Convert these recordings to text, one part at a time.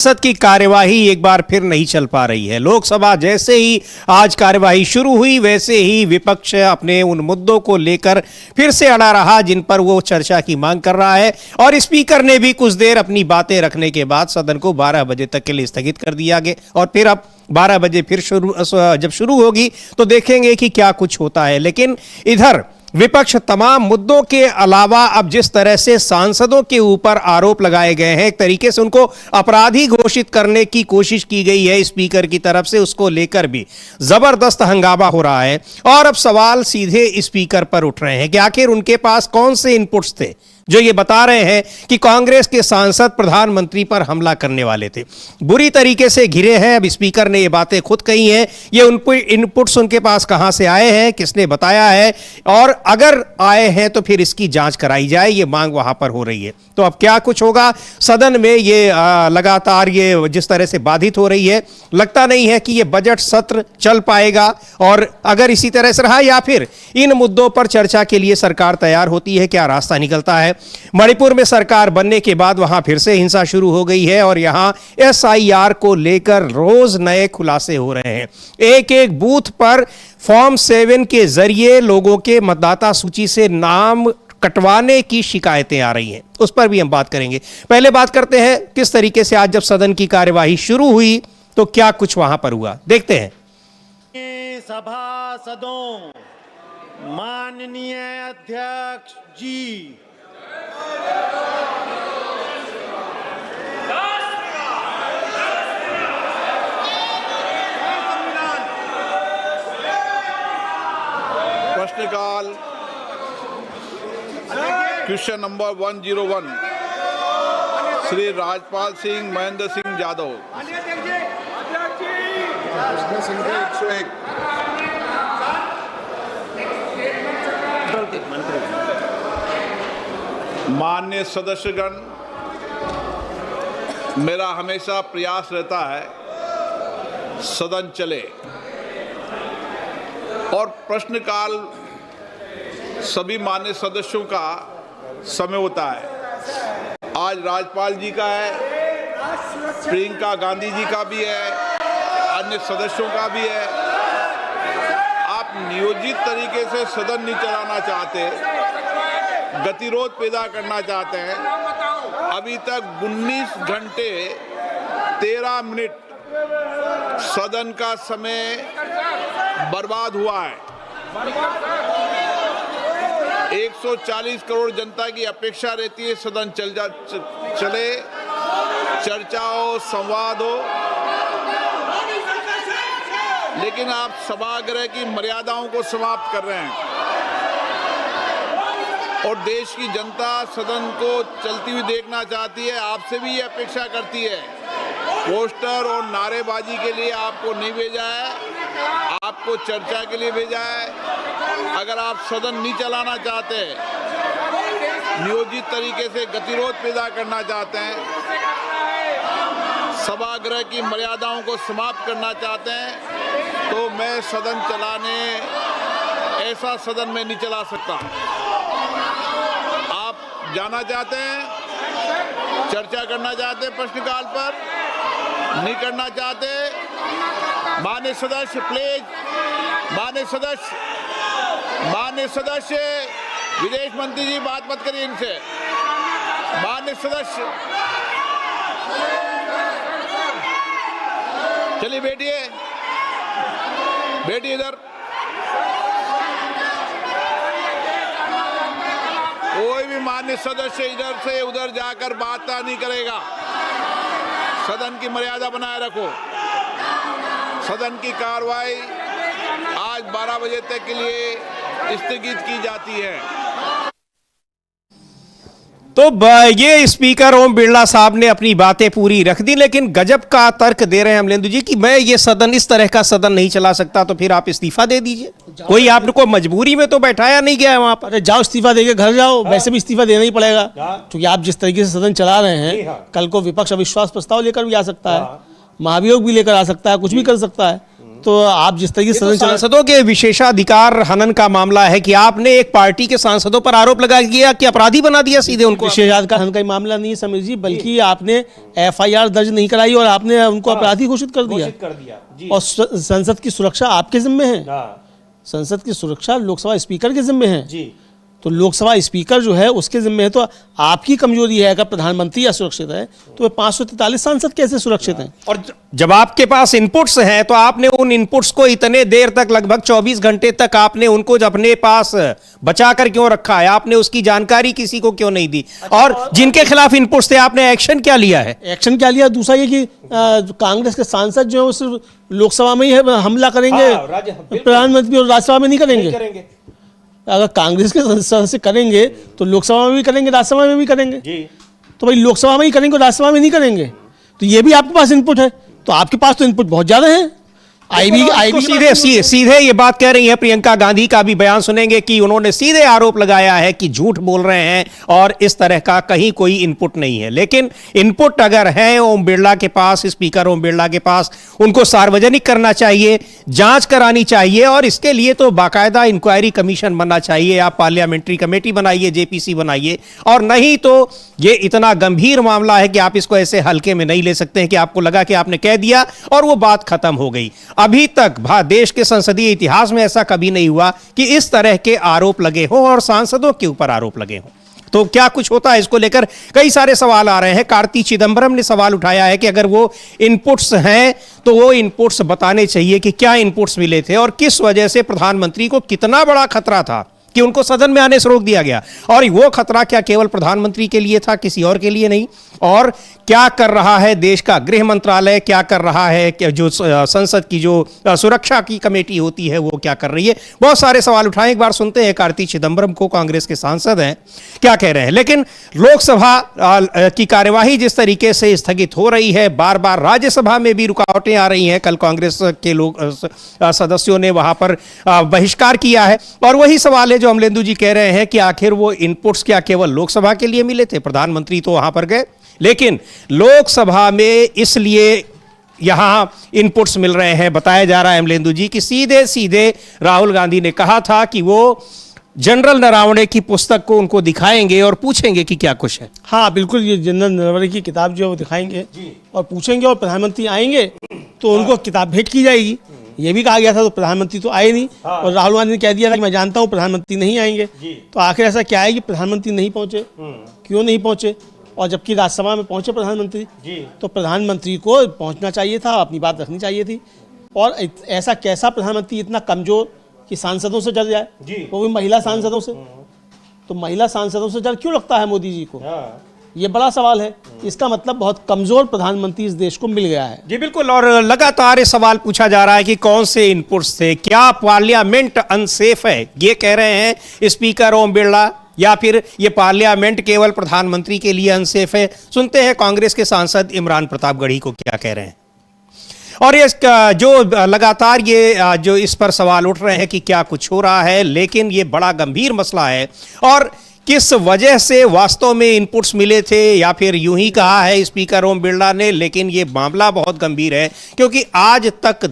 संसद की कार्यवाही एक बार फिर नहीं चल पा रही है। लोकसभा जैसे ही आज कार्यवाही शुरू हुई वैसे ही विपक्ष अपने उन मुद्दों को लेकर फिर से अड़ा रहा जिन पर वो चर्चा की मांग कर रहा है और स्पीकर ने भी कुछ देर अपनी बातें रखने के बाद सदन को 12 बजे तक के लिए स्थगित कर दिया गया और फिर अब 12 बजे फिर जब शुरू होगी तो देखेंगे कि क्या कुछ होता है। लेकिन इधर विपक्ष तमाम मुद्दों के अलावा अब जिस तरह से सांसदों के ऊपर आरोप लगाए गए हैं, एक तरीके से उनको अपराधी घोषित करने की कोशिश की गई है स्पीकर की तरफ से, उसको लेकर भी जबरदस्त हंगामा हो रहा है। और अब सवाल सीधे स्पीकर पर उठ रहे हैं कि आखिर उनके पास कौन से इनपुट्स थे जो ये बता रहे हैं कि कांग्रेस के सांसद प्रधानमंत्री पर हमला करने वाले थे, बुरी तरीके से घिरे हैं। अब स्पीकर ने ये बातें खुद कही हैं, ये इनपुट्स उनके पास कहां से आए हैं, किसने बताया है, और अगर आए हैं तो फिर इसकी जांच कराई जाए, ये मांग वहां पर हो रही है। तो अब क्या कुछ होगा सदन में, ये लगातार ये जिस तरह से बाधित हो रही है, लगता नहीं है कि ये बजट सत्र चल पाएगा। और अगर इसी तरह से रहा या फिर इन मुद्दों पर चर्चा के लिए सरकार तैयार होती है, क्या रास्ता निकलता है। मणिपुर में सरकार बनने के बाद वहां फिर से हिंसा शुरू हो गई है और यहां SIR को लेकर रोज नए खुलासे हो रहे हैं। एक एक बूथ पर फॉर्म 7 के जरिए लोगों के मतदाता सूची से नाम कटवाने की शिकायतें आ रही हैं, उस पर भी हम बात करेंगे। पहले बात करते हैं किस तरीके से आज जब सदन की कार्यवाही शुरू हुई तो क्या कुछ वहां पर हुआ, देखते हैं। सभासदों, माननीय अध्यक्ष जी, प्रश्नकाल क्वेश्चन नंबर 101 श्री राजपाल सिंह महेंद्र सिंह यादव। माननीय सदस्यगण, मेरा हमेशा प्रयास रहता है सदन चले और प्रश्नकाल सभी माननीय सदस्यों का समय होता है। आज राज्यपाल जी का है, प्रियंका गांधी जी का भी है, अन्य सदस्यों का भी है। आप नियोजित तरीके से सदन नहीं चलाना चाहते, गतिरोध पैदा करना चाहते हैं। अभी तक 19 घंटे 13 मिनट सदन का समय बर्बाद हुआ है। 140 करोड़ जनता की अपेक्षा रहती है सदन चले, चर्चा हो, संवाद हो, लेकिन आप सभागृह की मर्यादाओं को समाप्त कर रहे हैं और देश की जनता सदन को चलती हुई देखना चाहती है। आपसे भी ये अपेक्षा करती है। पोस्टर और नारेबाजी के लिए आपको नहीं भेजा है, आपको चर्चा के लिए भेजा है। अगर आप सदन नहीं चलाना चाहते, नियोजित तरीके से गतिरोध पैदा करना चाहते हैं, सभागृह की मर्यादाओं को समाप्त करना चाहते हैं, तो मैं सदन चलाने, ऐसा सदन में नहीं चला सकता। आप जाना चाहते हैं, चर्चा करना चाहते हैं, प्रश्नकाल पर नहीं करना चाहते, माननीय सदस्य प्लीज, माननीय सदस्य विदेश मंत्री जी बात मत करिए इनसे। माननीय सदस्य चलिए बैठिए इधर। कोई भी माननीय सदस्य इधर से उधर जाकर बात नहीं करेगा। सदन की मर्यादा बनाए रखो। सदन की कार्रवाई आज 12 बजे तक के लिए स्थगित की जाती है। तो ये स्पीकर ओम बिरला साहब ने अपनी बातें पूरी रख दी, लेकिन गजब का तर्क दे रहे हैं अमलेंदु जी कि मैं ये सदन, इस तरह का सदन नहीं चला सकता, तो फिर आप इस्तीफा दे दीजिए। कोई आपको मजबूरी में तो बैठाया नहीं गया है वहां पर। जाओ इस्तीफा देके घर जाओ, वैसे भी इस्तीफा देना ही पड़ेगा क्योंकि आप जिस तरीके से सदन चला रहे हैं, कल को विपक्ष अविश्वास प्रस्ताव लेकर भी आ सकता है, महाभियोग भी लेकर आ सकता है, कुछ भी कर सकता है। तो आप जिस तरीके से तो सदन चला, सांसदों के विशेषाधिकार हनन का मामला है कि आपने एक पार्टी के सांसदों पर आरोप लगा दिया कि अपराधी बना दिया सीधे उनको। विशेषाधिकार हनन का मामला नहीं है समीर जी, बल्कि आपने FIR दर्ज नहीं कराई और आपने उनको अपराधी घोषित कर दिया। और संसद की सुरक्षा आपके जिम्मे है, संसद की सुरक्षा लोकसभा स्पीकर के जिम्मे है। तो लोकसभा स्पीकर जो है उसके जिम्मे है। तो आपकी कमजोरी है, अगर प्रधानमंत्री असुरक्षित है तो 543 सांसद कैसे सुरक्षित हैं? और जब आपके पास इनपुट्स हैं तो आपने उन इनपुट्स को इतने देर तक, लगभग 24 घंटे तक आपने उनको अपने पास बचा कर क्यों रखा है? आपने उसकी जानकारी किसी को क्यों नहीं दी? और जिनके खिलाफ इनपुट्स थे आपने एक्शन क्या लिया है? एक्शन क्या लिया? दूसरा ये कि कांग्रेस के सांसद जो है वो सिर्फ लोकसभा में ही हमला करेंगे, प्रधानमंत्री और राज्यसभा में नहीं करेंगे। अगर कांग्रेस के सदस्य करेंगे तो लोकसभा में भी करेंगे, राज्यसभा में भी करेंगे। तो भाई लोकसभा में ही करेंगे और राज्यसभा में नहीं करेंगे, तो ये भी आपके पास इनपुट है। तो आपके पास तो इनपुट बहुत ज्यादा है। सीधे ये बात कह रही है। प्रियंका गांधी का भी बयान सुनेंगे कि उन्होंने सीधे आरोप लगाया है कि झूठ बोल रहे हैं और इस तरह का कहीं कोई इनपुट नहीं है। लेकिन इनपुट अगर है ओम बिरला के पास, स्पीकर ओम बिरला के पास, उनको सार्वजनिक करना चाहिए, जांच करानी चाहिए और इसके लिए तो बाकायदा इंक्वायरी कमीशन बनना चाहिए। आप पार्लियामेंट्री कमेटी बनाइए, JPC बनाइए। और नहीं तो ये इतना गंभीर मामला है कि आप इसको ऐसे हल्के में नहीं ले सकते हैं कि आपको लगा कि आपने कह दिया और वो बात खत्म हो गई। अभी तक देश के संसदीय इतिहास में ऐसा कभी नहीं हुआ कि इस तरह के आरोप लगे हो और सांसदों के ऊपर आरोप लगे हो। तो क्या कुछ होता है, इसको लेकर कई सारे सवाल आ रहे हैं। कार्ति चिदंबरम ने सवाल उठाया है कि अगर वो इनपुट्स हैं तो वो इनपुट्स बताने चाहिए कि क्या इनपुट्स मिले थे और किस वजह से प्रधानमंत्री को कितना बड़ा खतरा था कि उनको सदन में आने से रोक दिया गया। और वो खतरा क्या केवल प्रधानमंत्री के लिए था, किसी और के लिए नहीं? और क्या कर रहा है देश का गृह मंत्रालय, क्या कर रहा है कि जो संसद की जो सुरक्षा की कमेटी होती है वो क्या कर रही है? बहुत सारे सवाल उठाए। एक बार सुनते हैं कार्ति चिदंबरम को, कांग्रेस के सांसद हैं, क्या कह रहे हैं। लेकिन लोकसभा की कार्यवाही जिस तरीके से स्थगित हो रही है, बार बार राज्यसभा में भी रुकावटें आ रही हैं। कल कांग्रेस के लोग सदस्यों ने वहां पर बहिष्कार किया है। और वही सवाल है जो अमलेंदु जी कह रहे हैं कि आखिर वो इनपुट्स क्या केवल लोकसभा के लिए मिले थे? प्रधानमंत्री तो वहां पर गए, लेकिन लोकसभा में इसलिए यहां इनपुट्स मिल रहे हैं। बताया जा रहा है अमलेंदु जी कि सीधे सीधे राहुल गांधी ने कहा था कि वो जनरल नरवणे की पुस्तक को उनको दिखाएंगे और पूछेंगे कि क्या कुछ है। हाँ बिल्कुल, ये जनरल नरवणे की किताब जो है वो दिखाएंगे और पूछेंगे और प्रधानमंत्री आएंगे तो उनको किताब भेंट की जाएगी। ये भी कहा गया था, तो प्रधानमंत्री तो आए नहीं। और राहुल गांधी ने कह दिया था कि मैं जानता हूं प्रधानमंत्री नहीं आएंगे। तो आखिर ऐसा क्या है कि प्रधानमंत्री नहीं पहुंचे? क्यों नहीं पहुंचे? और जबकि राज्यसभा में पहुंचे प्रधानमंत्री, तो प्रधानमंत्री को पहुंचना चाहिए था, अपनी बात रखनी चाहिए थी। और ऐसा कैसा प्रधानमंत्री इतना कमजोर कि सांसदों से डर जाए, वो भी महिला सांसदों से? तो महिला सांसदों से डर क्यों लगता है मोदी जी को? ये बड़ा सवाल है। इसका मतलब बहुत कमजोर प्रधानमंत्री इस देश को मिल गया है। जी बिल्कुल। और लगातार ये सवाल पूछा जा रहा है कि कौन से इनपुट्स थे, क्या पार्लियामेंट अनसेफ है, ये कह रहे हैं स्पीकर ओम बिरला, या फिर ये पार्लियामेंट केवल प्रधानमंत्री के लिए अनसेफ है? सुनते हैं कांग्रेस के सांसद इमरान प्रतापगढ़ी को क्या कह रहे हैं। और ये जो लगातार ये जो इस पर सवाल उठ रहे हैं कि क्या कुछ हो रहा है, लेकिन ये बड़ा गंभीर मसला है। और किस वजह से वास्तव में इनपुट्स मिले थे, या फिर यूं ही कहा है स्पीकर ओम बिरला ने, लेकिन ये मामला बहुत गंभीर है क्योंकि आज तक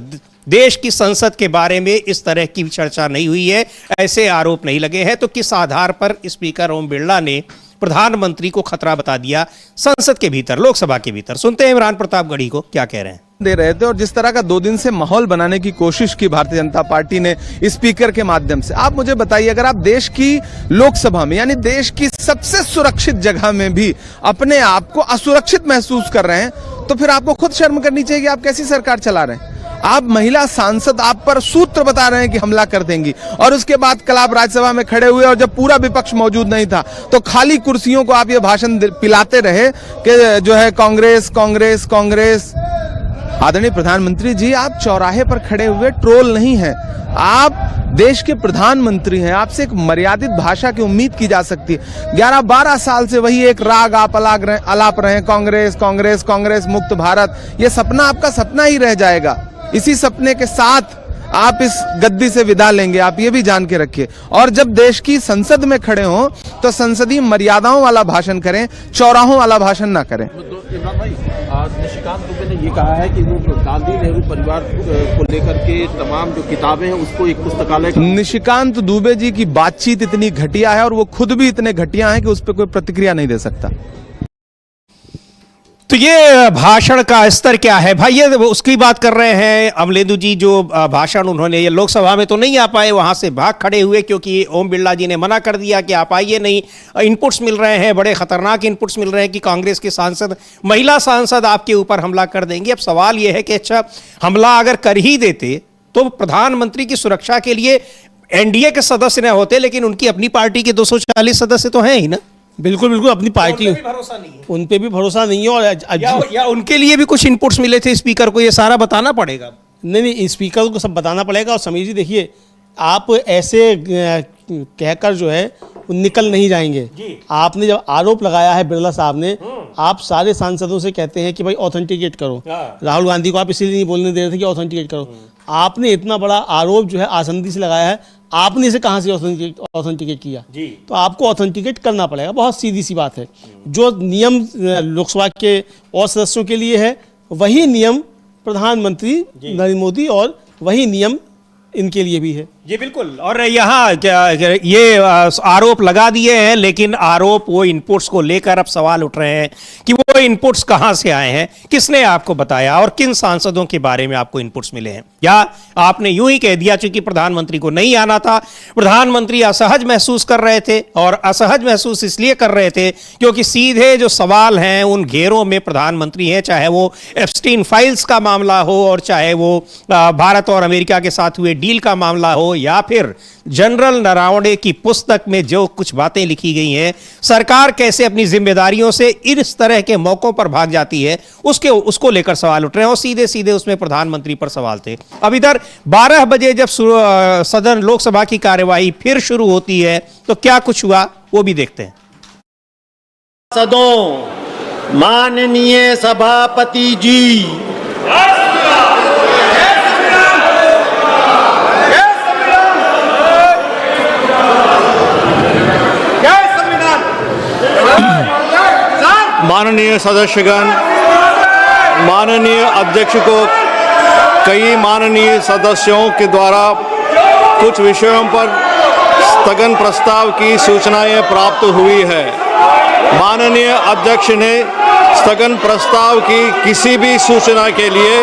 देश की संसद के बारे में इस तरह की चर्चा नहीं हुई है, ऐसे आरोप नहीं लगे हैं। तो किस आधार पर स्पीकर ओम बिरला ने प्रधानमंत्री को खतरा बता दिया संसद के भीतर, लोकसभा के भीतर? सुनते हैं इमरान प्रतापगढ़ी को क्या कह रहे हैं। दे रहे थे और जिस तरह का 2 दिन से माहौल बनाने की कोशिश की भारतीय जनता पार्टी ने स्पीकर के माध्यम से। आप मुझे बताइए, अगर आप देश की लोकसभा में यानी देश की सबसे सुरक्षित जगह में भी अपने आप को असुरक्षित महसूस कर रहे हैं, तो फिर आपको खुद शर्म करनी चाहिए कि आप कैसी सरकार चला रहे हैं। आप महिला सांसद आप पर सूत्र बता रहे हैं कि हमला कर देंगी, और उसके बाद कल आप राज्यसभा में खड़े हुए और जब पूरा विपक्ष मौजूद नहीं था तो खाली कुर्सियों को आप ये भाषण पिलाते रहे कि जो है कांग्रेस कांग्रेस कांग्रेस। आदरणीय प्रधानमंत्री जी, आप चौराहे पर खड़े हुए ट्रोल नहीं हैं, आप देश के प्रधानमंत्री हैं। आपसे एक मर्यादित भाषा की उम्मीद की जा सकती है। 11-12 साल से वही एक राग आप अलाप रहे हैं, कांग्रेस कांग्रेस कांग्रेस मुक्त भारत। ये सपना आपका सपना ही रह जाएगा। इसी सपने के साथ आप इस गद्दी से विदा लेंगे, आप ये भी जान के रखिए। और जब देश की संसद में खड़े हों तो संसदीय मर्यादाओं वाला भाषण करें, चौराहों वाला भाषण ना करें। इमरान भाई, निशिकांत दुबे ने ये कहा है कि वो गांधी नेहरू परिवार को लेकर के तमाम जो किताबें हैं उसको एक पुस्तकालय। निशिकांत दुबे जी की बातचीत इतनी घटिया है और वो खुद भी इतने घटिया हैं कि उस पर कोई प्रतिक्रिया नहीं दे सकता। तो ये भाषण का स्तर क्या है भाई, ये उसकी बात कर रहे हैं अमलेंदु जी। जो भाषण उन्होंने, ये लोकसभा में तो नहीं आ पाए, वहां से भाग खड़े हुए क्योंकि ओम बिरला जी ने मना कर दिया कि आप आइए नहीं। इनपुट्स मिल रहे हैं, बड़े खतरनाक इनपुट्स मिल रहे हैं कि कांग्रेस के सांसद, महिला सांसद आपके ऊपर हमला कर देंगी। अब सवाल यह है कि अच्छा, हमला अगर कर ही देते तो प्रधानमंत्री की सुरक्षा के लिए एनडीए के सदस्य न होते, लेकिन उनकी अपनी पार्टी के 240 सदस्य तो हैं ही ना। बिल्कुल बिल्कुल, अपनी पार्टी उन पे भी भरोसा नहीं है, उन पे भी भरोसा नहीं है। और या उनके लिए भी कुछ इनपुट्स मिले थे स्पीकर को, ये सारा बताना पड़ेगा। नहीं, स्पीकर को सब बताना पड़ेगा। और समीर जी देखिए, आप ऐसे कहकर जो है वो निकल नहीं जाएंगे। आपने जब आरोप लगाया है बिरला साहब ने, आप सारे सांसदों से कहते हैं कि भाई ऑथेंटिकेट करो। राहुल गांधी को आप इसीलिए नहीं बोलने दे रहे थे कि ऑथेंटिकेट करो। आपने इतना बड़ा आरोप जो है आसंदी से लगाया है, आपने इसे कहाँ से ऑथेंटिकेट किया? तो आपको ऑथेंटिकेट करना पड़ेगा। बहुत सीधी सी बात है। जो नियम लोकसभा के और सदस्यों के लिए है, वही नियम प्रधानमंत्री नरेंद्र मोदी और वही नियम इनके लिए भी है। जी बिल्कुल। और यहाँ ये आरोप लगा दिए हैं, लेकिन आरोप, वो इनपुट्स को लेकर अब सवाल उठ रहे हैं कि वो इनपुट्स कहाँ से आए हैं, किसने आपको बताया और किन सांसदों के बारे में आपको इनपुट्स मिले हैं। या आपने यूं ही कह दिया चूंकि प्रधानमंत्री को नहीं आना था, प्रधानमंत्री असहज महसूस कर रहे थे, और असहज महसूस इसलिए कर रहे थे क्योंकि सीधे जो सवाल हैं उन घेरों में प्रधानमंत्री हैं, चाहे वो एप्स्टीन फाइल्स का मामला हो और चाहे वो भारत और अमेरिका के साथ हुए डील का मामला हो, या फिर जनरल नरवणे की पुस्तक में जो कुछ बातें लिखी गई हैं, सरकार कैसे अपनी जिम्मेदारियों से इस तरह के मौकों पर भाग जाती है, उसको लेकर सवाल उठ रहे हैं। और सीधे सीधे उसमें प्रधानमंत्री पर सवाल थे। अब इधर 12 बजे जब सदन लोकसभा की कार्यवाही फिर शुरू होती है तो क्या कुछ हुआ वो भी देखते हैं। सदों, माननीय सभापति जी, माननीय सदस्यगण, माननीय अध्यक्ष को कई माननीय सदस्यों के द्वारा कुछ विषयों पर स्थगन प्रस्ताव की सूचनाएं प्राप्त हुई है। माननीय अध्यक्ष ने स्थगन प्रस्ताव की किसी भी सूचना के लिए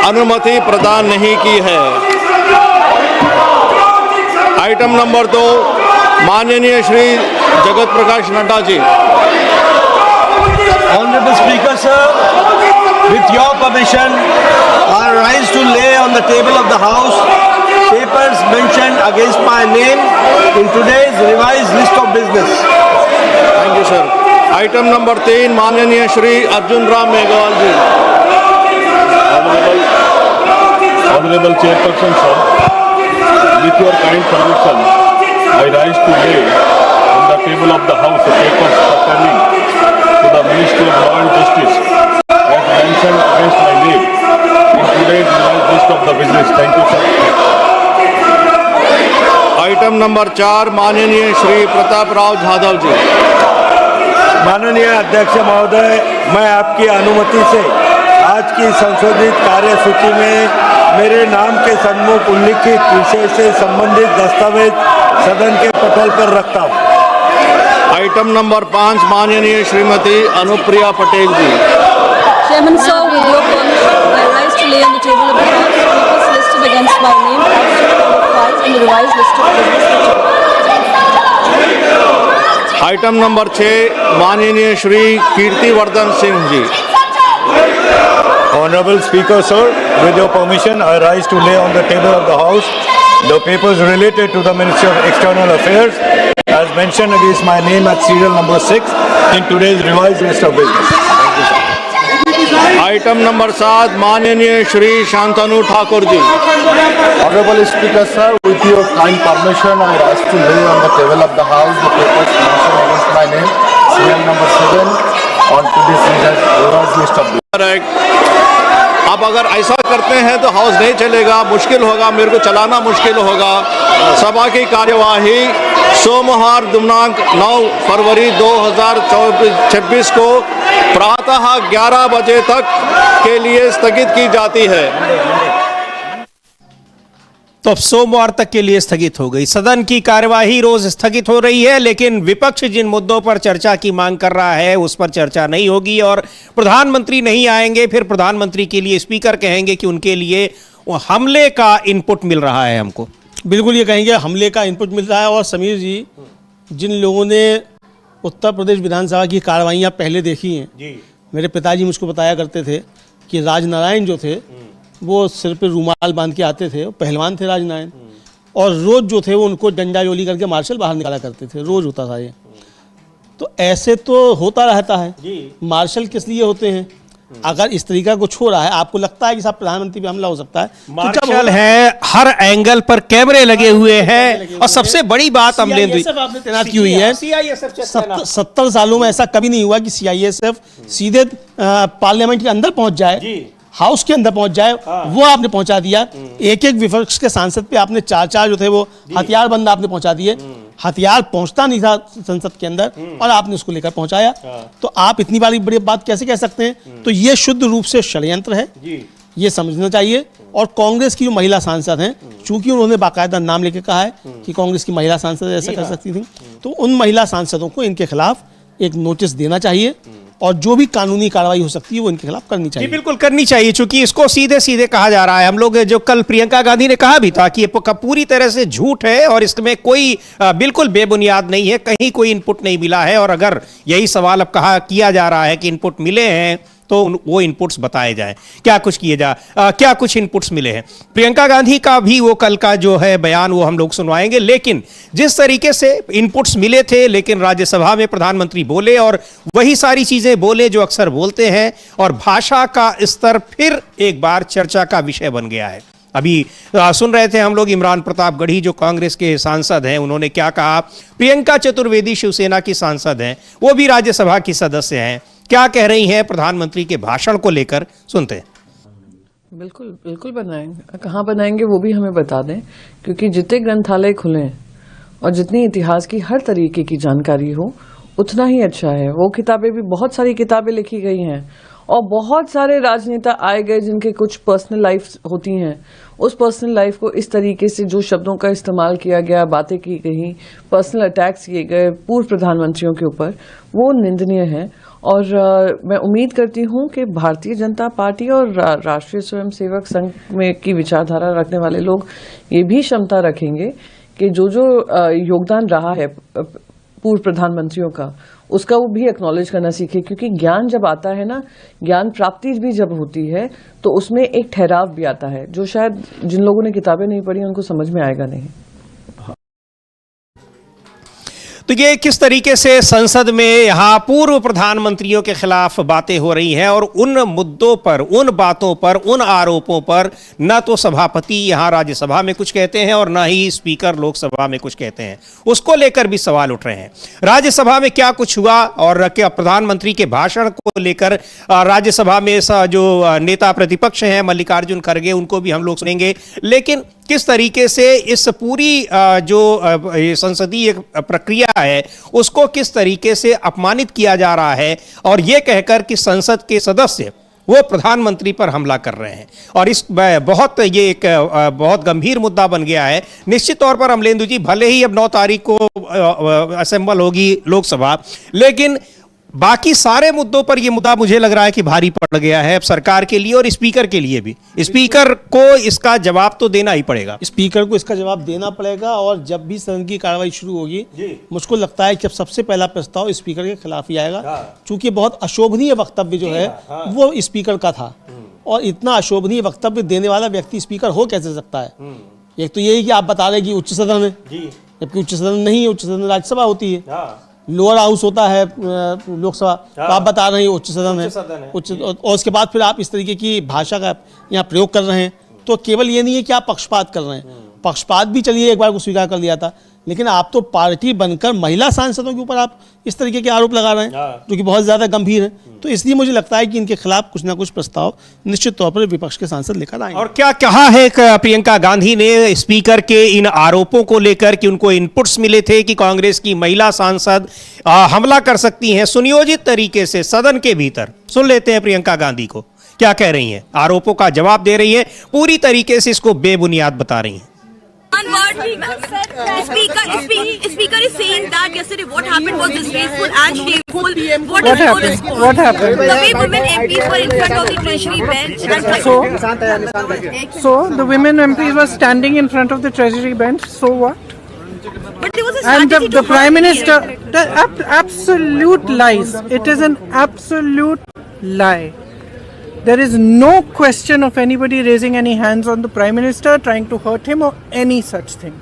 अनुमति प्रदान नहीं की है। आइटम नंबर 2, माननीय Shri Jagat Prakash Nadda ji. Honorable Speaker, sir, with your permission, I rise to lay on the table of the House papers mentioned against my name in today's revised list of business. Thank you sir. Item number 3, माननीय श्री अर्जुन राम मेघवाल जी। Honorable Chairperson, sir, with your kind permission, I rise to lay on the table of the House the papers pertaining to the Ministry of Law and Justice as mentioned against my name in today's revised list of the business. Thank you, sir. Item number 4, माननीय श्री प्रताप राव जाधव जी। माननीय अध्यक्ष महोदय, मैं आपकी अनुमति से आज की संशोधित कार्यसूची में मेरे नाम के सम्मुख उल्लिखित विषय से संबंधित दस्तावेज सदन के पटल पर रखता हूँ। आइटम नंबर 5, माननीय श्रीमती अनुप्रिया पटेल जी। Chairman sir, with your permission, I rise to lay on the table of the House papers listed against my name as in the revised list of business. Item number 6, माननीय Shri Kirtivardhan Singh ji. Honorable Speaker, sir, with your permission, I rise to lay on the table of the House the papers related to the Ministry of External Affairs as mentioned against my name at serial number 6 in today's revised list of business. Thank you, sir. Item number 7, माननीय Shri Shantanu Thakur ji. Honorable Speaker, sir, with your kind permission, I rise to lay on the table of the House the papers mentioned against my name, serial number 7 on today's revised list of business. अब अगर ऐसा करते हैं तो house नहीं चलेगा, मुश्किल होगा, मेरे को चलाना मुश्किल होगा। सभा की कार्यवाही सोमवार दिनांक 9 फरवरी 2026 को प्रातः 11 बजे तक के लिए स्थगित की जाती है। तो अब सोमवार तक के लिए स्थगित हो गई। सदन की कार्यवाही रोज स्थगित हो रही है, लेकिन विपक्ष जिन मुद्दों पर चर्चा की मांग कर रहा है उस पर चर्चा नहीं होगी और प्रधानमंत्री नहीं आएंगे। फिर प्रधानमंत्री के लिए स्पीकर कहेंगे कि उनके लिए हमले का इनपुट मिल रहा है हमको। बिल्कुल ये कहेंगे हमले का इनपुट मिल रहा है। और समीर जी, जिन लोगों ने उत्तर प्रदेश विधानसभा की कार्रवाइयाँ पहले देखी हैं जी, मेरे पिताजी मुझको बताया करते थे कि राजनारायण जो थे वो सिर पे रूमाल बांध के आते थे, पहलवान थे राजनारायण, और रोज जो थे वो उनको डंडा जोली करके मार्शल बाहर निकाला करते थे, रोज होता था ये। तो ऐसे तो होता रहता है जी। मार्शल किस लिए होते हैं? अगर इस तरीका कुछ हो रहा है, आपको लगता है कि साहब प्रधानमंत्री पे हमला हो सकता है? मार्शल है, हर एंगल पर कैमरे लगे हुए हैं और सबसे बड़ी बात CISF आपने तैनात की हुई है। 70 सालों में ऐसा कभी नहीं हुआ कि CISF सीधे पार्लियामेंट के अंदर पहुंच जाए, हाउस के अंदर पहुंच जाए। वो आपने पहुंचा दिया। एक एक विपक्ष के सांसद पे आपने 4 जो थे वो हथियार बंद आपने पहुंचा दिए। हथियार पहुंचता नहीं था संसद के अंदर और आपने उसको लेकर पहुंचाया। तो आप इतनी बड़ी बात कैसे कह सकते हैं? तो ये शुद्ध रूप से षड्यंत्र है, ये समझना चाहिए। और कांग्रेस की जो महिला सांसद हैं, चूंकि उन्होंने बाकायदा नाम लेके कहा है कि कांग्रेस की महिला सांसद ऐसा कर सकती थी, तो उन महिला सांसदों को इनके खिलाफ एक नोटिस देना चाहिए और जो भी कानूनी कार्रवाई हो सकती है वो इनके खिलाफ करनी चाहिए। जी बिल्कुल करनी चाहिए, क्योंकि इसको सीधे सीधे कहा जा रहा है। हम लोग जो कल प्रियंका गांधी ने कहा भी था कि ये पूरी तरह से झूठ है और इसमें कोई बिल्कुल बेबुनियाद नहीं है, कहीं कोई इनपुट नहीं मिला है। और अगर यही सवाल अब किया जा रहा है कि इनपुट मिले हैं तो वो इनपुट्स बताए जाएं, क्या कुछ इनपुट्स मिले हैं। प्रियंका गांधी का भी वो कल का जो है बयान वो हम लोग सुनवाएंगे। लेकिन जिस तरीके से इनपुट्स मिले थे, लेकिन राज्यसभा में प्रधानमंत्री बोले और वही सारी चीजें बोले जो अक्सर बोलते हैं, और भाषा का स्तर फिर एक बार चर्चा का विषय बन गया है। अभी सुन रहे थे हम लोग इमरान प्रताप गढ़ी जो कांग्रेस के सांसद हैं, उन्होंने क्या कहा। प्रियंका चतुर्वेदी शिवसेना की सांसद हैं, वो भी राज्यसभा की सदस्य हैं, क्या कह रही हैं प्रधानमंत्री के भाषण को लेकर, सुनते हैं। बिल्कुल बिल्कुल बनाएंगे, कहाँ बनाएंगे वो भी हमें बता दें, क्योंकि जितने ग्रंथालय खुले हैं और जितनी इतिहास की हर तरीके की जानकारी हो उतना ही अच्छा है। वो किताबें भी, बहुत सारी किताबें लिखी गई हैं और बहुत सारे राजनेता आए गए जिनके कुछ पर्सनल लाइफ होती हैं। उस पर्सनल लाइफ को इस तरीके से जो शब्दों का इस्तेमाल किया गया, बातें की गई, पर्सनल अटैक्स किए गए पूर्व प्रधानमंत्रियों के ऊपर, वो निंदनीय है। और मैं उम्मीद करती हूं कि भारतीय जनता पार्टी और राष्ट्रीय स्वयंसेवक संघ में की विचारधारा रखने वाले लोग ये भी क्षमता रखेंगे कि जो योगदान रहा है पूर्व प्रधानमंत्रियों का, उसका वो भी एक्नॉलेज करना सीखे। क्योंकि ज्ञान जब आता है ना, ज्ञान प्राप्ति भी जब होती है तो उसमें एक ठहराव भी आता है जो शायद जिन लोगों ने किताबें नहीं पढ़ी उनको समझ में आएगा नहीं। तो ये किस तरीके से संसद में यहाँ पूर्व प्रधानमंत्रियों के खिलाफ बातें हो रही हैं और उन मुद्दों पर, उन बातों पर, उन आरोपों पर न तो सभापति यहाँ राज्यसभा में कुछ कहते हैं और न ही स्पीकर लोकसभा में कुछ कहते हैं, उसको लेकर भी सवाल उठ रहे हैं। राज्यसभा में क्या कुछ हुआ और क्या प्रधानमंत्री के भाषण को लेकर राज्यसभा में जो नेता प्रतिपक्ष हैं मल्लिकार्जुन खड़गे, उनको भी हम लोग सुनेंगे। लेकिन किस तरीके से इस पूरी जो संसदीय प्रक्रिया है उसको किस तरीके से अपमानित किया जा रहा है और ये कहकर कि संसद के सदस्य वो प्रधानमंत्री पर हमला कर रहे हैं, और इस ये एक बहुत गंभीर मुद्दा बन गया है। निश्चित तौर पर अमलेंदु जी, भले ही अब 9 तारीख को असेंबल होगी लोकसभा, लेकिन बाकी सारे मुद्दों पर यह मुद्दा मुझे लग रहा है कि भारी पड़ गया है अब सरकार के लिए और स्पीकर के लिए भी। स्पीकर को इसका जवाब तो देना ही पड़ेगा, स्पीकर को इसका जवाब देना पड़ेगा। और जब भी सदन की कार्रवाई शुरू होगी, मुझको लगता है कि अब सबसे पहला प्रस्ताव स्पीकर के खिलाफ ही आएगा, क्योंकि बहुत अशोभनीय वक्तव्य जो है वो स्पीकर का था, और इतना अशोभनीय वक्तव्य देने वाला व्यक्ति स्पीकर हो कैसे सकता है? एक तो यही कि आप बता रहे कि उच्च सदन है, जबकि उच्च सदन नहीं है, उच्च सदन राज्यसभा होती है, लोअर हाउस होता है लोकसभा, तो आप बता रहे हैं उच्च सदन है उच्च, और उसके बाद फिर आप इस तरीके की भाषा का यहाँ प्रयोग कर रहे हैं। तो केवल ये नहीं है कि आप पक्षपात कर रहे हैं, पक्षपात भी चलिए एक बार को स्वीकार कर लिया था, लेकिन आप तो पार्टी बनकर महिला सांसदों के ऊपर आप इस तरीके के आरोप लगा रहे हैं जो कि बहुत ज़्यादा गंभीर है। तो इसलिए मुझे लगता है कि इनके खिलाफ कुछ ना कुछ प्रस्ताव निश्चित तौर पर विपक्ष के सांसद लेकर आएंगे। और क्या कहा है प्रियंका गांधी ने स्पीकर के इन आरोपों को लेकर कि उनको इनपुट्स मिले थे कि कांग्रेस की महिला सांसद हमला कर सकती हैं सुनियोजित तरीके से सदन के भीतर। सुन लेते हैं प्रियंका गांधी को क्या कह रही हैं। आरोपों का जवाब दे रही हैं, पूरी तरीके से इसको बेबुनियाद बता रही हैं। One word, speaker is saying that yesterday what happened was disgraceful and shameful. What happened? What happened? The way women MPs were in front of the treasury bench. So the women MPs were standing in front of the treasury bench. So what? But there was a And strategy the to prime hide minister, here. absolute lies. It is an absolute lie. There is no question of anybody raising any hands on the Prime Minister, trying to hurt him or any such thing.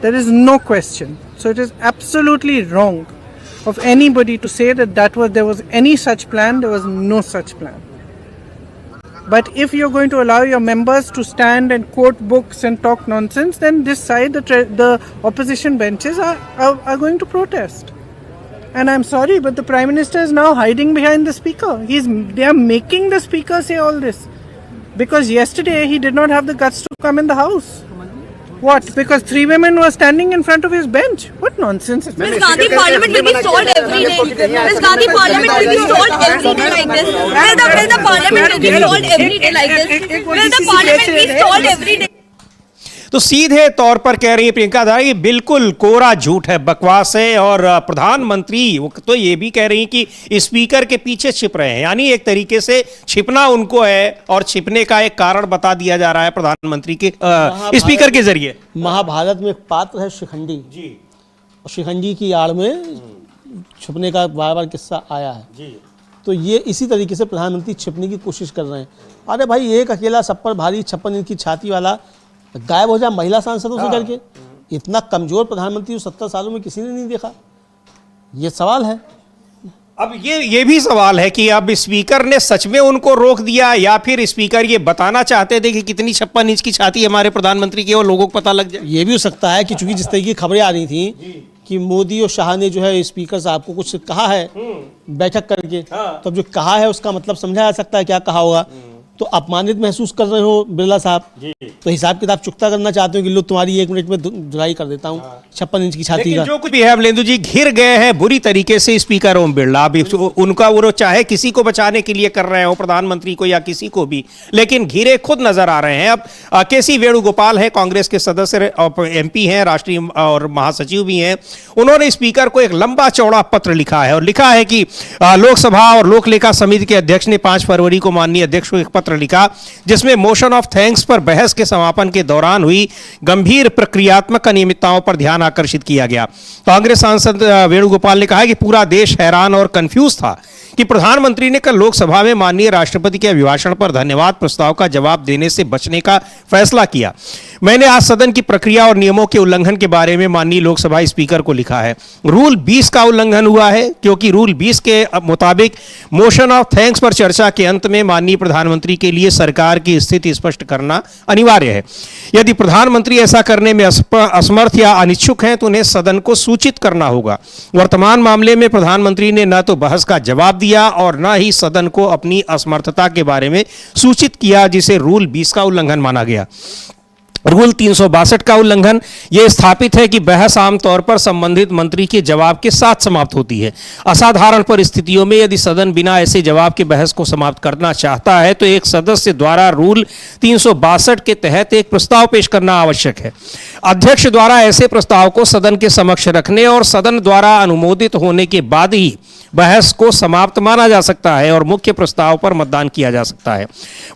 There is no question. So it is absolutely wrong of anybody to say that there was any such plan. There was no such plan. But if you're going to allow your members to stand and quote books and talk nonsense, then this side, the opposition benches are going to protest. And I'm sorry, but the Prime Minister is now hiding behind the Speaker. They are making the Speaker say all this. Because yesterday he did not have the guts to come in the House. What? Because 3 women were standing in front of his bench? What nonsense is this? Miss Gandhi, Parliament will be stalled every day. Miss Gandhi, Parliament will be stalled every day like this. Will the Parliament will be stalled every day like this? Will the Parliament be stalled every day? तो सीधे तौर पर कह रही है प्रियंका गांधी ये बिल्कुल कोरा झूठ है, बकवास है। और प्रधानमंत्री वो तो ये भी कह रही हैं कि स्पीकर के पीछे छिप रहे हैं, यानी एक तरीके से छिपना उनको है और छिपने का एक कारण बता दिया जा रहा है प्रधानमंत्री के स्पीकर के जरिए। महाभारत में एक पात्र है शिखंडी जी, और शिखंडी की आड़ में छुपने का बार बार किस्सा आया है जी। तो ये इसी तरीके से प्रधानमंत्री छिपने की कोशिश कर रहे हैं। अरे भाई एक अकेला सब पर भारी 56 इंच की छाती वाला गायब हो जाए महिला सांसदों से डर के, इतना कमजोर प्रधानमंत्री 70 सालों में किसी ने नहीं देखा। ये सवाल है। अब ये भी सवाल है कि अब स्पीकर ने सच में उनको रोक दिया या फिर स्पीकर ये बताना चाहते थे कि कितनी 56 इंच की छाती हमारे प्रधानमंत्री की और लोगों को पता लग जाए। ये भी हो सकता है कि चूंकि जिस तरीके की खबरें आ रही थी कि मोदी और शाह ने जो है स्पीकर साहब को कुछ कहा है बैठक करके, तो अब जो कहा है उसका मतलब समझा जा सकता है क्या कहा होगा। तो अपमानित महसूस कर रहे हो बिरला साहब, तो हिसाब किताब चुकता करना चाहते हो कि लो तुम्हारी 1 मिनट में धुलाई कर देता हूँ 56 इंच की छाती का। जो कुछ भी है लेंदु जी, घिर गए हैं बुरी तरीके से स्पीकर ओम बिरला। अभी उनका वो चाहे किसी को बचाने के लिए कर रहे हो, प्रधानमंत्री को या किसी को भी, लेकिन घिरे खुद नजर आ रहे हैं। अब केसी वेणुगोपाल है, कांग्रेस के सदस्य MP हैं, राष्ट्रीय और महासचिव भी हैं। उन्होंने स्पीकर को एक लंबा चौड़ा पत्र लिखा है और लिखा है कि लोकसभा और लोक लेखा समिति के अध्यक्ष ने 5 फरवरी को माननीय अध्यक्ष को एक पत्र लिखा जिसमें मोशन ऑफ थैंक्स पर बहस के समापन के दौरान हुई गंभीर प्रक्रियात्मक अनियमितताओं पर ध्यान आकर्षित किया गया। कांग्रेस सांसद वेणुगोपाल ने कहा कि पूरा देश हैरान और कंफ्यूज था कि प्रधानमंत्री ने कल लोकसभा में माननीय राष्ट्रपति के अभिभाषण पर धन्यवाद प्रस्ताव का जवाब देने से बचने का फैसला किया। मैंने आज सदन की प्रक्रिया और नियमों के उल्लंघन के बारे में माननीय लोकसभा स्पीकर को लिखा है। रूल 20 का उल्लंघन हुआ है क्योंकि रूल 20 के मुताबिक मोशन ऑफ थैंक्स पर चर्चा के अंत में माननीय प्रधानमंत्री के लिए सरकार की स्थिति स्पष्ट करना अनिवार्य है। यदि प्रधानमंत्री ऐसा करने में असमर्थ या अनिच्छुक हैं तो उन्हें सदन को सूचित करना होगा। वर्तमान मामले में प्रधानमंत्री ने न तो बहस का जवाब दिया और न ही सदन को अपनी असमर्थता के बारे में सूचित किया, जिसे रूल 20 का उल्लंघन माना गया। रूल 362 का उल्लंघन यह स्थापित है कि बहस आमतौर पर संबंधित मंत्री के जवाब के साथ समाप्त होती है। असाधारण परिस्थितियों में यदि सदन बिना ऐसे जवाब के बहस को समाप्त करना चाहता है तो एक सदस्य द्वारा रूल 362 के तहत एक प्रस्ताव पेश करना आवश्यक है। अध्यक्ष द्वारा ऐसे प्रस्ताव को सदन के समक्ष रखने और सदन द्वारा अनुमोदित होने के बाद ही बहस को समाप्त माना जा सकता है और मुख्य प्रस्ताव पर मतदान किया जा सकता है।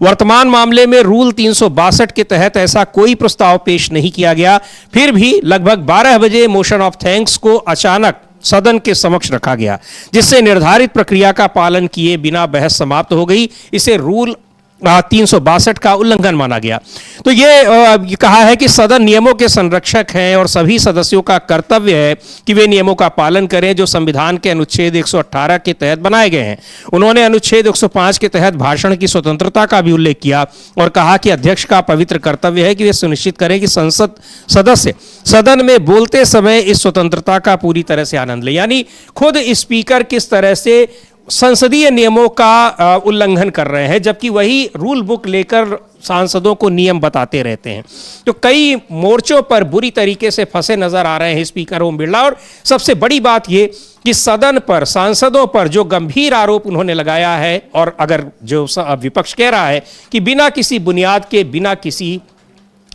वर्तमान मामले में रूल 362 के तहत ऐसा कोई प्रस्ताव पेश नहीं किया गया। फिर भी लगभग 12 बजे मोशन ऑफ थैंक्स को अचानक सदन के समक्ष रखा गया, जिससे निर्धारित प्रक्रिया का पालन किए बिना बहस समाप्त हो गई। इसे रूल 362 का उल्लंघन माना गया। तो ये कहा है कि सदन नियमों के संरक्षक हैं और सभी सदस्यों का कर्तव्य है कि वे नियमों का पालन करें जो संविधान के अनुच्छेद 118 के तहत बनाए गए हैं। उन्होंने अनुच्छेद 105 के तहत भाषण की स्वतंत्रता का भी उल्लेख किया और कहा कि अध्यक्ष का पवित्र कर्तव्य है कि वे सुनिश्चित करें कि संसद सदस्य सदन में बोलते समय इस स्वतंत्रता का पूरी तरह से आनंद ले। यानी खुद स्पीकर किस तरह से संसदीय नियमों का उल्लंघन कर रहे हैं, जबकि वही रूल बुक लेकर सांसदों को नियम बताते रहते हैं। तो कई मोर्चों पर बुरी तरीके से फंसे नजर आ रहे हैं स्पीकर ओम बिरला। और सबसे बड़ी बात ये कि सदन पर सांसदों पर जो गंभीर आरोप उन्होंने लगाया है, और अगर जो विपक्ष कह रहा है कि बिना किसी बुनियाद के, बिना किसी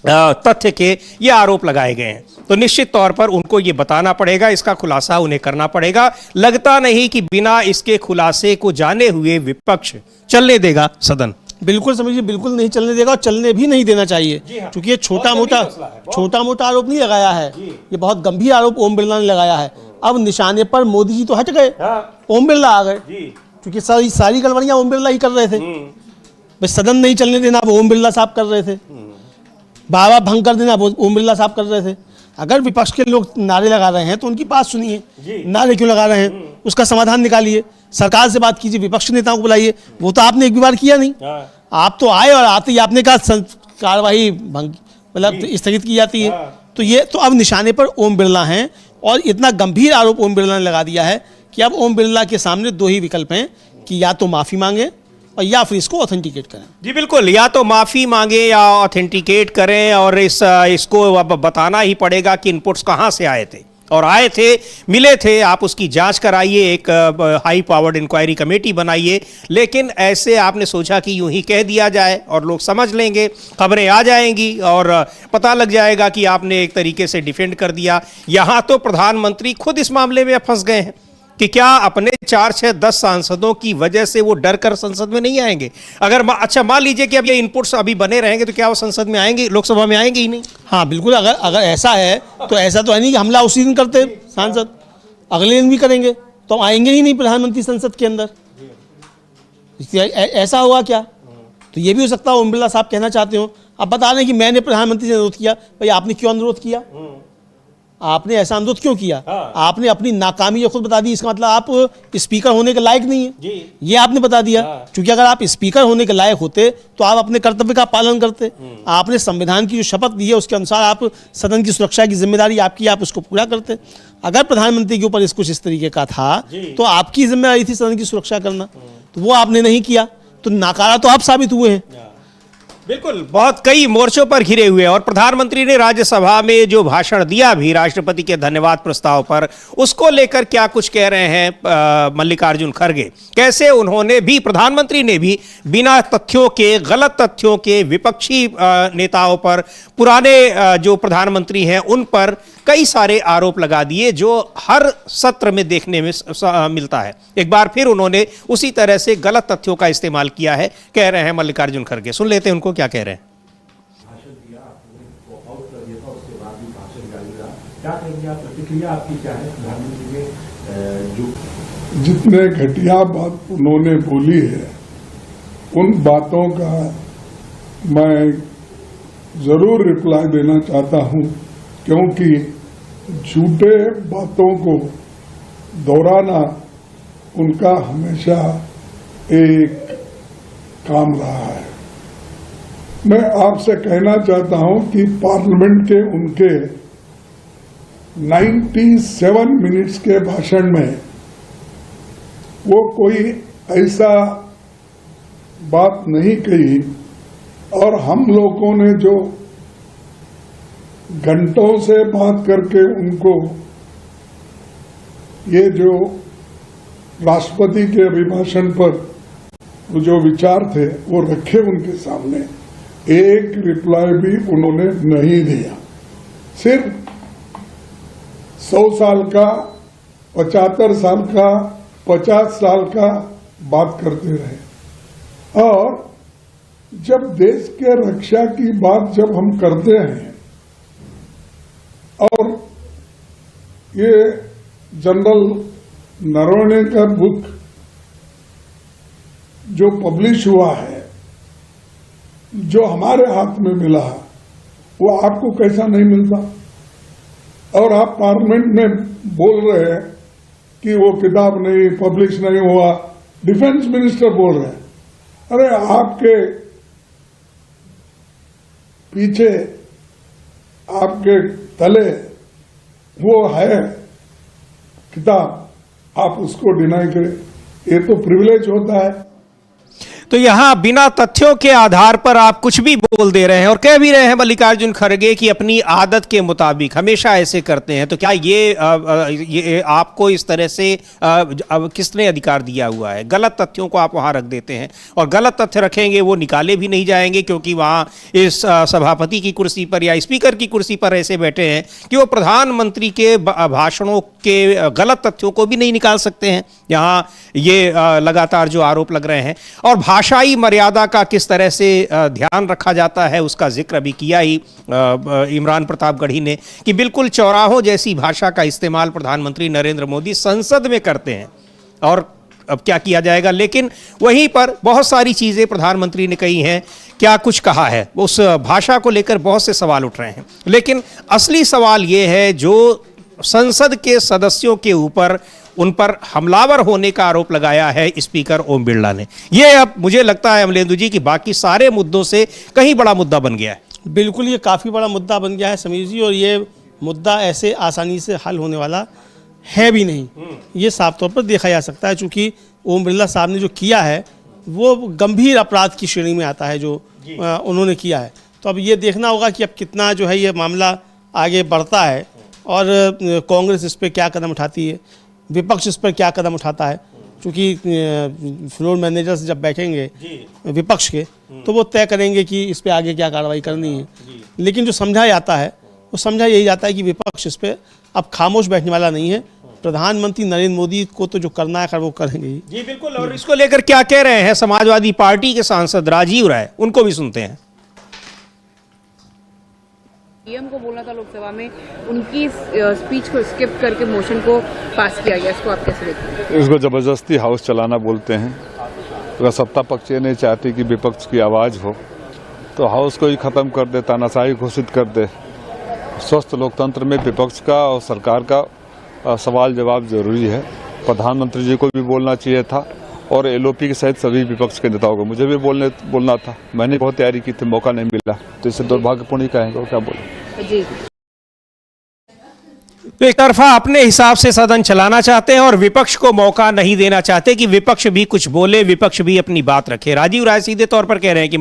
तथ्य के ये आरोप लगाए गए हैं, तो निश्चित तौर पर उनको ये बताना पड़ेगा, इसका खुलासा उन्हें करना पड़ेगा। लगता नहीं कि बिना इसके खुलासे को जाने हुए विपक्ष चलने देगा सदन। बिल्कुल समझिए, बिल्कुल नहीं चलने देगा और चलने भी नहीं देना चाहिए, क्योंकि ये छोटा मोटा आरोप नहीं लगाया है, ये बहुत गंभीर आरोप ओम बिरला ने लगाया है। अब निशाने पर मोदी जी तो हट गए, ओम बिरला आ गए, क्योंकि सारी गड़बड़ियां ओम बिरला ही कर रहे थे। भाई सदन नहीं चलने देना अब ओम बिरला साहब कर रहे थे, बाबा भंग कर देना ओम बिरला साहब कर रहे थे। अगर विपक्ष के लोग नारे लगा रहे हैं तो उनकी बात सुनिए, नारे क्यों लगा रहे हैं उसका समाधान निकालिए, सरकार से बात कीजिए, विपक्ष नेताओं को बुलाइए। वो तो आपने एक भी बार किया नहीं, आप तो आए और आते ही आपने कहा कार्यवाही मतलब स्थगित की जाती है। तो ये तो अब निशाने पर ओम बिरला हैं और इतना गंभीर आरोप ओम बिरला ने लगा दिया है कि अब ओम बिरला के सामने दो ही विकल्प हैं कि या तो माफी मांगे और या फिर इसको ऑथेंटिकेट करें। जी बिल्कुल, या तो माफी मांगे या ऑथेंटिकेट करें, और इसको अब बताना ही पड़ेगा कि इनपुट्स कहां से आए थे और आए थे, मिले थे। आप उसकी जांच कराइए, एक हाई पावर्ड इंक्वायरी कमेटी बनाइए। लेकिन ऐसे आपने सोचा कि यूं ही कह दिया जाए और लोग समझ लेंगे, खबरें आ जाएंगी और पता लग जाएगा कि आपने एक तरीके से डिफेंड कर दिया। यहां तो प्रधानमंत्री खुद इस मामले में फंस गए हैं कि क्या अपने 4, 6, 10 सांसदों की वजह से वो डर कर संसद में नहीं आएंगे। अगर अच्छा मान लीजिए कि अब ये इनपुट्स अभी बने रहेंगे तो क्या वो संसद में आएंगे, लोकसभा में आएंगे ही नहीं। हाँ बिल्कुल, अगर ऐसा है तो ऐसा तो है नहीं कि हमला उसी दिन करते सांसद, अगले दिन भी करेंगे तो आएंगे ही नहीं प्रधानमंत्री संसद के अंदर। ऐसा होगा क्या? तो ये भी हो सकता है ओम बिरला साहब कहना चाहते हो, अब बता दें कि मैंने प्रधानमंत्री से अनुरोध किया। भाई आपने क्यों अनुरोध किया, आपने ऐसा अनुरोध क्यों किया? आपने अपनी नाकामी जो खुद बता दी, इसका मतलब आप स्पीकर होने के लायक नहीं है, ये आपने बता दिया। क्योंकि अगर आप स्पीकर होने के लायक होते तो आप अपने कर्तव्य का पालन करते। आपने संविधान की जो शपथ दी है उसके अनुसार आप सदन की सुरक्षा की जिम्मेदारी आपकी, आप उसको पूरा करते। अगर प्रधानमंत्री के ऊपर कुछ इस तरीके का था तो आपकी जिम्मेदारी थी सदन की सुरक्षा करना, तो वो आपने नहीं किया, तो नाकारा तो आप साबित हुए हैं। बिल्कुल, बहुत कई मोर्चों पर घिरे हुए। और प्रधानमंत्री ने राज्यसभा में जो भाषण दिया भी राष्ट्रपति के धन्यवाद प्रस्ताव पर, उसको लेकर क्या कुछ कह रहे हैं मल्लिकार्जुन खड़गे। कैसे उन्होंने भी, प्रधानमंत्री ने भी बिना तथ्यों के, गलत तथ्यों के विपक्षी नेताओं पर, पुराने जो प्रधानमंत्री हैं उन पर कई सारे आरोप लगा दिए जो हर सत्र में देखने में मिलता है। एक बार फिर उन्होंने उसी तरह से गलत तथ्यों का इस्तेमाल किया है, कह रहे हैं मल्लिकार्जुन खड़गे। सुन लेते हैं उनको क्या कह रहे हैं। जितने घटिया बात उन्होंने बोली है उन बातों का मैं जरूर रिप्लाई देना चाहता हूं, क्योंकि झूठे बातों को दोहराना उनका हमेशा एक काम रहा है। मैं आपसे कहना चाहता हूं कि पार्लियामेंट के उनके 97 मिनट्स के भाषण में वो कोई ऐसा बात नहीं कही, और हम लोगों ने जो घंटों से बात करके उनको ये जो राष्ट्रपति के अभिभाषण पर वो जो विचार थे वो रखे उनके सामने, एक रिप्लाई भी उन्होंने नहीं दिया। सिर्फ 100 साल का, 75 साल का, 50 साल का बात करते रहे। और जब देश के रक्षा की बात जब हम करते हैं, और ये जनरल नरवणे का बुक जो पब्लिश हुआ है जो हमारे हाथ में मिला है वो आपको कैसा नहीं मिलता? और आप पार्लियामेंट में बोल रहे हैं कि वो किताब नहीं पब्लिश नहीं हुआ, डिफेंस मिनिस्टर बोल रहे हैं। अरे आपके पीछे, आपके तले वो है किताब, आप उसको डिनाई करें, ये तो प्रिविलेज होता है। तो यहां बिना तथ्यों के आधार पर आप कुछ भी बोल दे रहे हैं और कह भी रहे हैं मल्लिकार्जुन खड़गे कि अपनी आदत के मुताबिक हमेशा ऐसे करते हैं। तो क्या ये आपको इस तरह से किसने अधिकार दिया हुआ है? गलत तथ्यों को आप वहां रख देते हैं और गलत तथ्य रखेंगे वो निकाले भी नहीं जाएंगे, क्योंकि वहां इस सभापति की कुर्सी पर या स्पीकर की कुर्सी पर ऐसे बैठे हैं कि वो प्रधानमंत्री के भाषणों के गलत तथ्यों को भी नहीं निकाल सकते हैं। यहाँ ये लगातार जो आरोप लग रहे हैं और भाषाई मर्यादा का किस तरह से ध्यान रखा जाता है उसका जिक्र भी किया ही इमरान प्रतापगढ़ी ने कि बिल्कुल चौराहों जैसी भाषा का इस्तेमाल प्रधानमंत्री नरेंद्र मोदी संसद में करते हैं। और अब क्या किया जाएगा, लेकिन वहीं पर बहुत सारी चीजें प्रधानमंत्री ने कही हैं। क्या कुछ कहा है, उस भाषा को लेकर बहुत से सवाल उठ रहे हैं, लेकिन असली सवाल ये है जो संसद के सदस्यों के ऊपर उन पर हमलावर होने का आरोप लगाया है स्पीकर ओम बिरला ने। ये अब मुझे लगता है अमलेंदु जी कि बाकी सारे मुद्दों से कहीं बड़ा मुद्दा बन गया है। बिल्कुल, ये काफ़ी बड़ा मुद्दा बन गया है समीर जी, और ये मुद्दा ऐसे आसानी से हल होने वाला है भी नहीं। ये साफ तौर पर देखा जा सकता है, चूँकि ओम बिरला साहब ने जो किया है वो गंभीर अपराध की श्रेणी में आता है जो उन्होंने किया है। तो अब ये देखना होगा कि अब कितना जो है ये मामला आगे बढ़ता है और कांग्रेस इस पर क्या कदम उठाती है, विपक्ष इस पर क्या कदम उठाता है। क्योंकि फ्लोर मैनेजर्स जब बैठेंगे विपक्ष के तो वो तय करेंगे कि इस पर आगे क्या कार्रवाई करनी है। लेकिन जो समझा जाता है वो समझा यही जाता है कि विपक्ष इस पर अब खामोश बैठने वाला नहीं है। प्रधानमंत्री नरेंद्र मोदी को तो जो करना है वो करेंगे ही। जी बिल्कुल। और इसको लेकर क्या कह रहे हैं समाजवादी पार्टी के सांसद राजीव राय, उनको भी सुनते हैं। पीएम को बोलना था लोकसभा में, उनकी स्पीच को स्किप करके मोशन को पास किया गया, इसको आप कैसे देखते हैं? इसको जबरदस्ती हाउस चलाना बोलते हैं। अगर सत्ता पक्ष ये नहीं चाहती कि विपक्ष की आवाज़ हो तो हाउस को ही खत्म कर दे, तानाशाही घोषित कर दे। स्वस्थ लोकतंत्र में विपक्ष का और सरकार का सवाल जवाब जरूरी है। प्रधानमंत्री जी को भी बोलना चाहिए था और एलओपी के सहित सभी विपक्ष के नेताओं को, मुझे भी बोलना था। मैंने बहुत तैयारी की थी, मौका नहीं मिला, तो इसे दुर्भाग्यपूर्ण ही कहेंगे, क्या बोले जी। तो एक तरफा अपने हिसाब से सदन चलाना चाहते हैं और विपक्ष को मौका नहीं देना चाहते कि विपक्ष भी कुछ बोले, विपक्ष भी अपनी बात रखे। राजीव राय सीधे तौर पर कह रहे हैं कि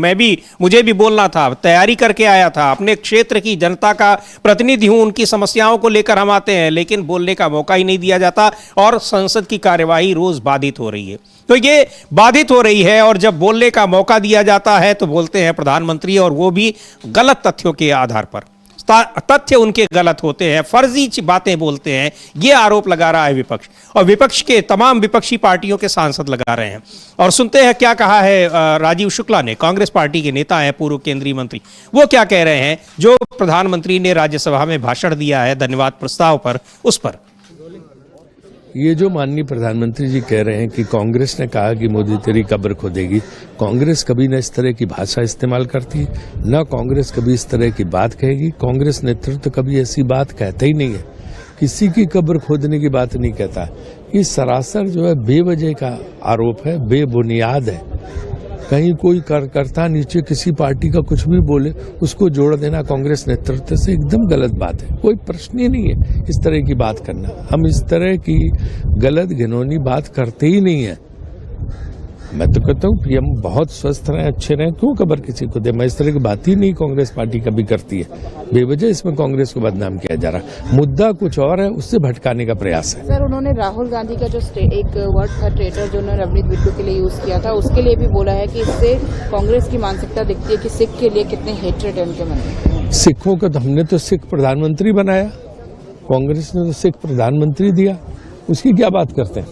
मुझे भी बोलना था, तैयारी करके आया था, अपने क्षेत्र की जनता का प्रतिनिधि हूं, उनकी समस्याओं को लेकर हम आते हैं, लेकिन बोलने का मौका ही नहीं दिया जाता और संसद की कार्यवाही रोज बाधित हो रही है। तो ये बाधित हो रही है और जब बोलने का मौका दिया जाता है तो बोलते हैं प्रधानमंत्री, और वो भी गलत तथ्यों के आधार पर। तथ्य उनके गलत होते हैं, फर्जी बातें बोलते हैं, ये आरोप लगा रहा है विपक्ष, और विपक्ष के तमाम विपक्षी पार्टियों के सांसद लगा रहे हैं। और सुनते हैं क्या कहा है राजीव शुक्ला ने, कांग्रेस पार्टी के नेता हैं, पूर्व केंद्रीय मंत्री। वो क्या कह रहे हैं जो प्रधानमंत्री ने राज्यसभा में भाषण दिया है धन्यवाद प्रस्ताव पर, उस पर। ये जो माननीय प्रधानमंत्री जी कह रहे हैं कि कांग्रेस ने कहा कि मोदी तेरी कब्र खोदेगी, कांग्रेस कभी न इस तरह की भाषा इस्तेमाल करती है, न कांग्रेस कभी इस तरह की बात कहेगी। कांग्रेस नेतृत्व कभी ऐसी बात कहता ही नहीं है, किसी की कब्र खोदने की बात नहीं कहता। ये सरासर जो है बेवजह का आरोप है, बेबुनियाद है। कहीं कोई कार्यकर्ता नीचे किसी पार्टी का कुछ भी बोले उसको जोड़ देना कांग्रेस नेतृत्व से एकदम गलत बात है। कोई प्रश्न ही नहीं है इस तरह की बात करना। हम इस तरह की गलत घिनौनी बात करते ही नहीं है। मैं तो कहता हूँ पीएम बहुत स्वस्थ रहे, अच्छे रहे, क्यों खबर किसी को दे। मैं इस तरह की बात ही नहीं कांग्रेस पार्टी कभी करती है। बेवजह इसमें कांग्रेस को बदनाम किया जा रहा। मुद्दा कुछ और है, उससे भटकाने का प्रयास है। सर, उन्होंने राहुल गांधी का जो एक वर्ड था ट्रेटर, जो उन्होंने रवनीत बिट्टू के लिए यूज किया था, उसके लिए भी बोला है कि इससे कांग्रेस की मानसिकता दिखती है कि सिख के लिए कितने हेट्रेड है उनके मन में। सिखों को तो हमने तो सिख प्रधानमंत्री बनाया, कांग्रेस ने तो सिख प्रधानमंत्री दिया, उसकी क्या बात करते हैं।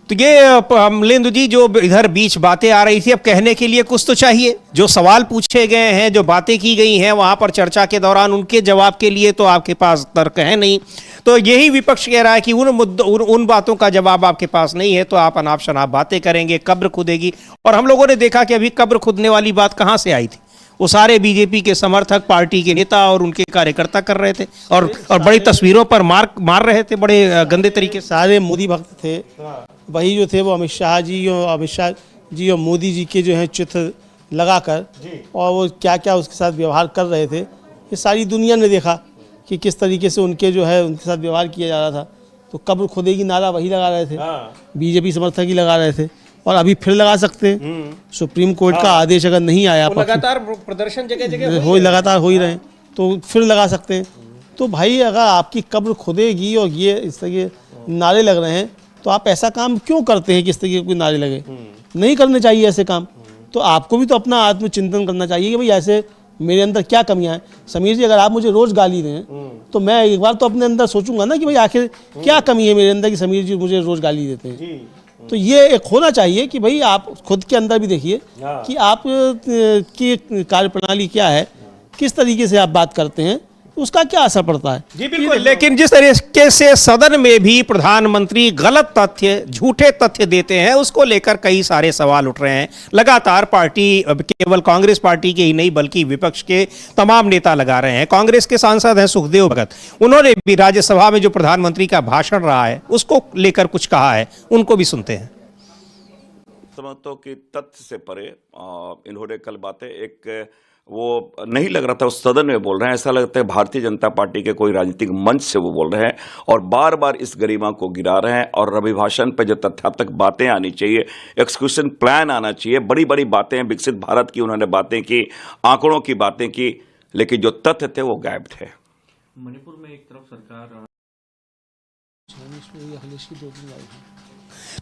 तो ये अमलेंदु जी, जो इधर बीच बातें आ रही थी, अब कहने के लिए कुछ तो चाहिए। जो सवाल पूछे गए हैं, जो बातें की गई हैं वहां पर चर्चा के दौरान, उनके जवाब के लिए तो आपके पास तर्क है नहीं। तो यही विपक्ष कह रहा है कि उन बातों का जवाब आपके पास नहीं है, तो आप अनाप शनाप बातें करेंगे, कब्र खुदेगी। और हम लोगों ने देखा कि अभी कब्र खुदने वाली बात कहां से आई थी। वो सारे बीजेपी के समर्थक, पार्टी के नेता और उनके कार्यकर्ता कर रहे थे और बड़ी तस्वीरों पर मार रहे थे बड़े गंदे तरीके से। सारे मोदी भक्त थे, वही जो थे वो अमित शाह जी और मोदी जी के जो है चित्र लगाकर, और वो क्या क्या उसके साथ व्यवहार कर रहे थे, ये सारी दुनिया ने देखा कि किस तरीके से उनके साथ व्यवहार किया जा रहा था। तो कब्र खुदेगी नारा वही लगा रहे थे, बीजेपी समर्थक ही लगा रहे थे, और अभी फिर लगा सकते हैं। सुप्रीम कोर्ट का आदेश अगर नहीं आया, लगातार प्रदर्शन जगह जगह लगातार हो ही रहे हैं, तो फिर लगा सकते हैं। तो भाई अगर आपकी कब्र खुदेगी और ये इस तरह के नारे लग रहे हैं, तो आप ऐसा काम क्यों करते हैं? किस तरीके के कोई नारे लगे, नहीं करने चाहिए ऐसे काम। तो आपको भी तो अपना आत्मचिंतन करना चाहिए कि भाई ऐसे मेरे अंदर क्या कमियां हैं। समीर जी, अगर आप मुझे रोज गाली दें तो मैं एक बार तो अपने अंदर सोचूंगा ना कि भाई आखिर क्या कमी है मेरे अंदर कि समीर जी मुझे रोज गाली देते हैं। तो ये एक होना चाहिए कि भाई आप खुद के अंदर भी देखिए कि आप की कार्यप्रणाली क्या है, किस तरीके से आप बात करते हैं, उसका क्या असर पड़ता है। जी बिल्कुल, लेकिन जिस तरीके से सदन में भी प्रधानमंत्री गलत तथ्य, झूठे तथ्य देते हैं, उसको लेकर कई सारे सवाल उठ रहे हैं। लगातार पार्टी, केवल कांग्रेस पार्टी के ही नहीं बल्कि विपक्ष के तमाम नेता लगा रहे हैं। कांग्रेस के सांसद हैं सुखदेव भगत, उन्होंने भी राज्यसभा में जो प्रधानमंत्री का भाषण रहा है उसको लेकर कुछ कहा है, उनको भी सुनते हैं। समझता हूं कि तथ्य से परे इन्होंने कल बातें एक वो नहीं लग रहा था उस सदन में बोल रहे हैं, ऐसा लगता है भारतीय जनता पार्टी के कोई राजनीतिक मंच से वो बोल रहे हैं और बार बार इस गरिमा को गिरा रहे हैं। और अभिभाषण पे जो तथ्यात्मक बातें आनी चाहिए, एक्सक्यूशन प्लान आना चाहिए, बड़ी बड़ी बातें, विकसित भारत की उन्होंने बातें की, आंकड़ों की बातें की, लेकिन जो तथ्य थे वो गायब थे। मणिपुर में एक तरफ सरकार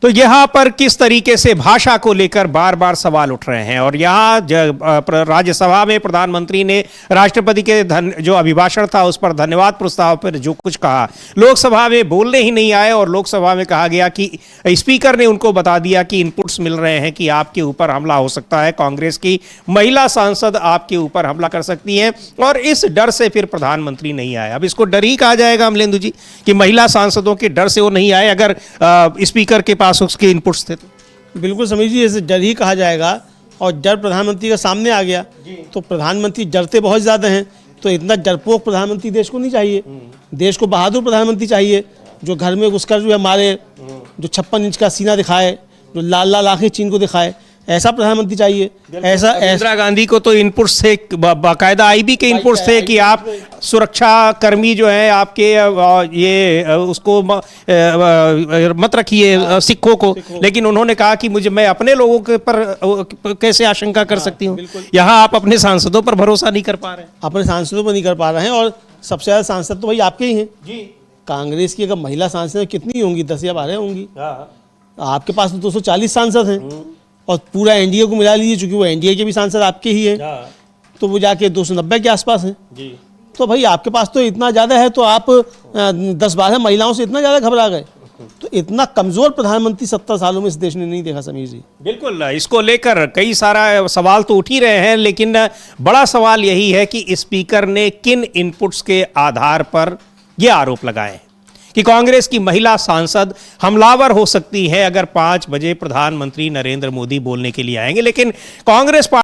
तो यहाँ पर किस तरीके से भाषा को लेकर बार बार सवाल उठ रहे हैं। और यहाँ राज्यसभा में प्रधानमंत्री ने राष्ट्रपति के जो अभिभाषण था उस पर धन्यवाद प्रस्ताव पर जो कुछ कहा, लोकसभा में बोलने ही नहीं आए। और लोकसभा में कहा गया कि स्पीकर ने उनको बता दिया कि इनपुट्स मिल रहे हैं कि आपके ऊपर हमला हो सकता है, कांग्रेस की महिला सांसद आपके ऊपर हमला कर सकती हैं, और इस डर से फिर प्रधानमंत्री नहीं आए। अब इसको डर ही कहा जाएगा अमलेंदु जी कि महिला सांसदों के डर से वो नहीं आए, अगर स्पीकर के पास उसके इनपुट्स थे तो? बिल्कुल समीर जी, ऐसे डर ही कहा जाएगा। और डर प्रधानमंत्री का सामने आ गया तो प्रधानमंत्री डरते बहुत ज़्यादा हैं, तो इतना डरपोक प्रधानमंत्री देश को नहीं चाहिए। देश को बहादुर प्रधानमंत्री चाहिए, जो घर में घुसकर जो हमारे जो 56 इंच का सीना दिखाए, जो लाल लाल आंखें चीन को दिखाए, ऐसा प्रधानमंत्री चाहिए। ऐसा इंदिरा गांधी को तो इनपुट्स थे, बाकायदा आईबी के इनपुट्स थे कि आप सुरक्षा कर्मी जो है आपके ये उसको मत रखिए सिखों को, लेकिन उन्होंने कहा कि मैं अपने लोगों के पर कैसे आशंका कर सकती हूँ। यहाँ आप अपने सांसदों पर भरोसा नहीं कर पा रहे हैं। अपने सांसदों पर नहीं कर पा रहे हैं, और सबसे ज़्यादा सांसद तो भाई आपके ही हैं जी। कांग्रेस की अगर महिला सांसद कितनी होंगी, 10 या 12 होंगी। आपके पास तो 240 सांसद हैं, और पूरा एनडीए को मिला लीजिए, चूंकि वो एनडीए के भी सांसद आपके ही हैं, तो वो जाके 290 के आसपास हैं जी। तो भाई आपके पास तो इतना ज़्यादा है, तो आप 10-12 महिलाओं से इतना ज़्यादा घबरा गए। तो इतना कमज़ोर प्रधानमंत्री 70 सालों में इस देश ने नहीं देखा समीर जी। बिल्कुल, इसको लेकर कई सारा सवाल तो उठ ही रहे हैं, लेकिन बड़ा सवाल यही है कि स्पीकर ने किन इनपुट्स के आधार पर ये आरोप लगाए कि कांग्रेस की महिला सांसद हमलावर हो सकती है अगर 5 बजे प्रधानमंत्री नरेंद्र मोदी बोलने के लिए आएंगे। लेकिन कांग्रेस